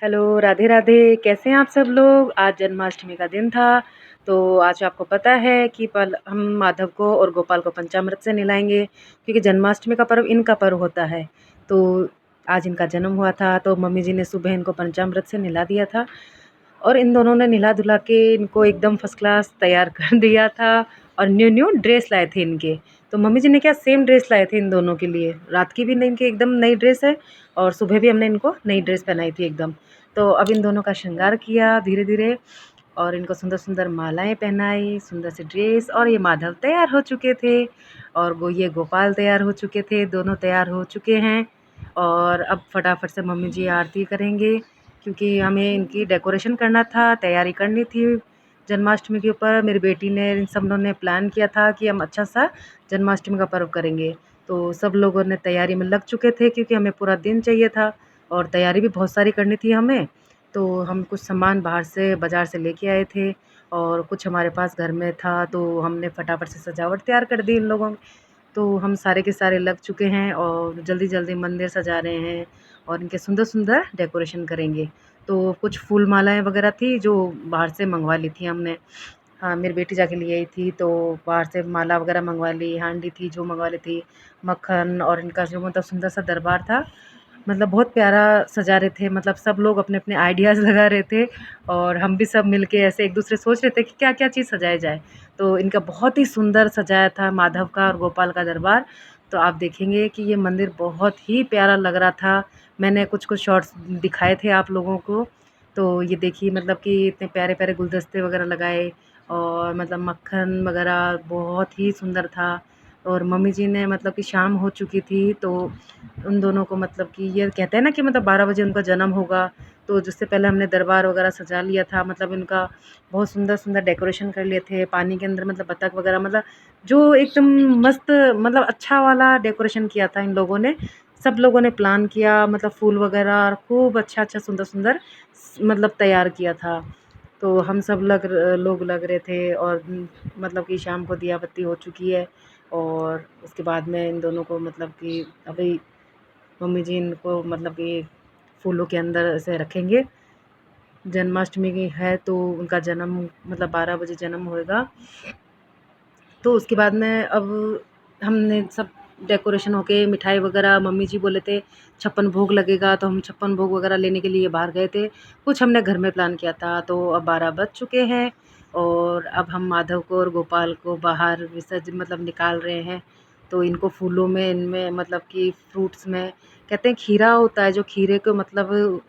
Hello, Radhe Radhe. कैसे हैं आप सब लोग? आज जन्माष्टमी का दिन था। तो आज आपको पता है कि पल हम माधव को और गोपाल को पंचामृत से नहलाएंगे, क्योंकि जन्माष्टमी का पर्व इनका पर्व होता है। तो आज इनका जन्म हुआ था, तो मम्मी जी ने सुबह इनको पंचामृत से नहला दिया था। और इन दोनों ने नहला धुला के इनको एकदम फर्स्ट क्लास तैयार कर दिया था। और न्यू न्यू ड्रेस लाए थे इनके। तो मम्मी जी ने क्या सेम ड्रेस लाए थे इन दोनों के लिए। रात की भी इनकी एकदम नई ड्रेस है, और सुबह भी हमने इनको नई ड्रेस पहनाई थी एकदम। तो अब इन दोनों का श्रृंगार किया धीरे धीरे, और इनको सुंदर सुंदर मालाएं पहनाई, सुंदर सी ड्रेस। और ये माधव तैयार हो चुके थे, और ये गोपाल तैयार हो चुके थे, दोनों तैयार हो चुके हैं। और अब फटाफट से मम्मी जी आरती करेंगे, क्योंकि हमें इनकी डेकोरेशन करना था, तैयारी करनी थी जन्माष्टमी के ऊपर। मेरी बेटी ने, इन सब लोगों ने प्लान किया था कि हम अच्छा सा जन्माष्टमी का पर्व करेंगे। तो सब लोगों ने तैयारी में लग चुके थे, क्योंकि हमें पूरा दिन चाहिए था और तैयारी भी बहुत सारी करनी थी हमें। तो हम कुछ सामान बाहर से बाज़ार से लेके आए थे, और कुछ हमारे पास घर में था, तो हमने फटाफट से सजावट तैयार कर दी इन लोगों। तो हम सारे के सारे लग चुके हैं, और जल्दी जल्दी मंदिर सजा रहे हैं, और इनके सुंदर सुंदर डेकोरेशन करेंगे। तो कुछ फूल मालाएं वगैरह थी जो बाहर से मंगवा ली थी हमने। हाँ, मेरी बेटी जाके ले आई थी, तो बाहर से माला वगैरह मंगवा ली, हांडी थी जो मंगवा ली थी, मक्खन। और इनका जो मतलब सुंदर सा दरबार था, मतलब बहुत प्यारा सजा रहे थे। मतलब सब लोग अपने अपने आइडियाज़ लगा रहे थे, और हम भी सब मिलके ऐसे एक दूसरे सोच रहे थे कि क्या क्या चीज़ सजाया जाए। तो इनका बहुत ही सुंदर सजाया था माधव का और गोपाल का दरबार। तो आप देखेंगे कि ये मंदिर बहुत ही प्यारा लग रहा था। मैंने कुछ कुछ शॉर्ट्स दिखाए थे आप लोगों को। तो ये देखिए, मतलब कि इतने प्यारे प्यारे गुलदस्ते वगैरह लगाए, और मतलब मक्खन वगैरह बहुत ही सुंदर था। और मम्मी जी ने, मतलब कि शाम हो चुकी थी, तो उन दोनों को, मतलब कि ये कहते हैं ना कि मतलब 12 बजे उनका जन्म होगा। तो जिससे पहले हमने दरबार वगैरह सजा लिया था, मतलब इनका बहुत सुंदर सुंदर डेकोरेशन कर लिए थे पानी के अंदर, मतलब बतख वगैरह, मतलब जो एकदम मस्त, मतलब अच्छा वाला डेकोरेशन किया था इन लोगों ने। सब लोगों ने प्लान किया, मतलब फूल वगैरह खूब अच्छा अच्छा सुंदर सुंदर मतलब तैयार किया था। तो हम सब लोग लग रहे थे, और मतलब कि शाम को दिया बत्ती हो चुकी है। और उसके बाद में इन दोनों को, मतलब कि अभी मम्मी जी इनको, मतलब कि फूलों के अंदर ऐसे रखेंगे। जन्माष्टमी की है, तो उनका जन्म, मतलब 12 बजे जन्म होएगा। तो उसके बाद में अब हमने सब डेकोरेशन होके, मिठाई वगैरह, मम्मी जी बोले थे 56 भोग लगेगा, तो हम 56 भोग वगैरह लेने के लिए बाहर गए थे। कुछ हमने घर में प्लान किया था। तो अब 12 बज चुके हैं, और अब हम माधव को और गोपाल को बाहर विसर्जन, मतलब निकाल रहे हैं। तो इनको फूलों में, इनमें मतलब कि फ्रूट्स में, कहते हैं खीरा होता है, जो खीरे को, मतलब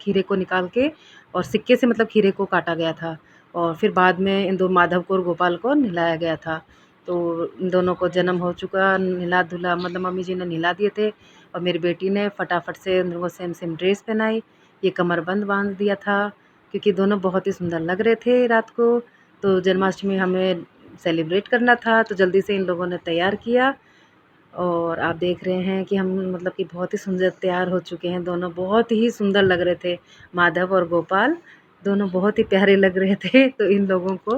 खीरे को निकाल के, और सिक्के से मतलब खीरे को काटा गया था। और फिर बाद में इन दो, माधव को और गोपाल को नहलाया गया था। तो इन दोनों को जन्म हो चुका, नहला धुला, मतलब मम्मी जी ने नहला दिए थे। और मेरी बेटी ने फटाफट से उन लोगों को सेम सेम ड्रेस पहनाई, ये कमरबंद बांध दिया था, क्योंकि दोनों बहुत ही सुंदर लग रहे थे रात को। तो जन्माष्टमी हमें सेलिब्रेट करना था, तो जल्दी से इन लोगों ने तैयार किया। और आप देख रहे हैं कि हम, मतलब कि बहुत ही सुंदर तैयार हो चुके हैं, दोनों बहुत ही सुंदर लग रहे थे। माधव और गोपाल दोनों बहुत ही प्यारे लग रहे थे। तो इन लोगों को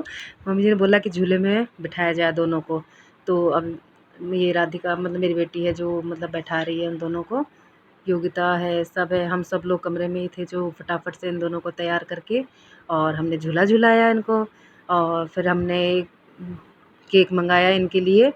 मम्मी जी ने बोला कि झूले में बिठाया जाए दोनों को। तो अब ये राधिका, मतलब मेरी बेटी है, जो मतलब बैठा रही है उन दोनों को। योगिता है, सब है, हम सब लोग कमरे में ही थे, जो फटाफट से इन दोनों को तैयार करके, और हमने झूला झुलाया इनको। और फिर हमने केक मंगाया इनके लिए।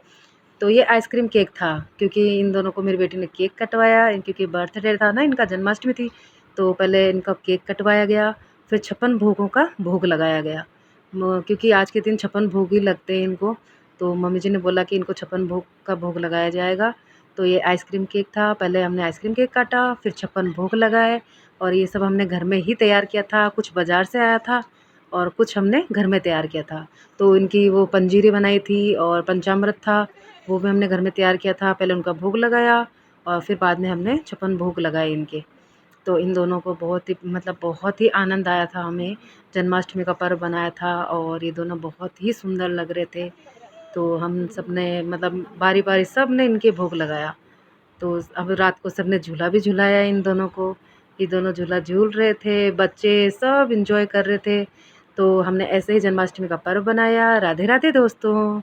तो ये आइसक्रीम केक था, क्योंकि इन दोनों को मेरी बेटी ने केक कटवाया, क्योंकि बर्थडे था ना इनका, जन्माष्टमी थी। तो पहले इनका केक कटवाया गया, फिर 56 भोगों का भोग लगाया गया। क्योंकि आज के दिन 56 भोग ही लगते हैं इनको। तो मम्मी जी ने बोला कि इनको 56 भोग का भोग लगाया जाएगा। तो ये आइसक्रीम केक था, पहले हमने आइसक्रीम केक काटा, फिर 56 भोग लगाए। और ये सब हमने घर में ही तैयार किया था, कुछ बाज़ार से आया था, और कुछ हमने घर में तैयार किया था। तो इनकी वो पंजीरी बनाई थी, और पंचामृत था, वो भी हमने घर में तैयार किया था। पहले उनका भोग लगाया, और फिर बाद में हमने 56 भोग लगाए इनके। तो इन दोनों को बहुत ही, मतलब बहुत ही आनंद आया था हमें। जन्माष्टमी का पर्व बनाया था, और ये दोनों बहुत ही सुंदर लग रहे थे। तो हम सब ने, मतलब बारी बारी सब ने इनके भोग लगाया। तो अब रात को सब ने झूला भी झुलाया इन दोनों को। ये दोनों झूला झूल रहे थे, बच्चे सब इंजॉय कर रहे थे। तो हमने ऐसे ही जन्माष्टमी का पर्व बनाया। राधे राधे दोस्तों।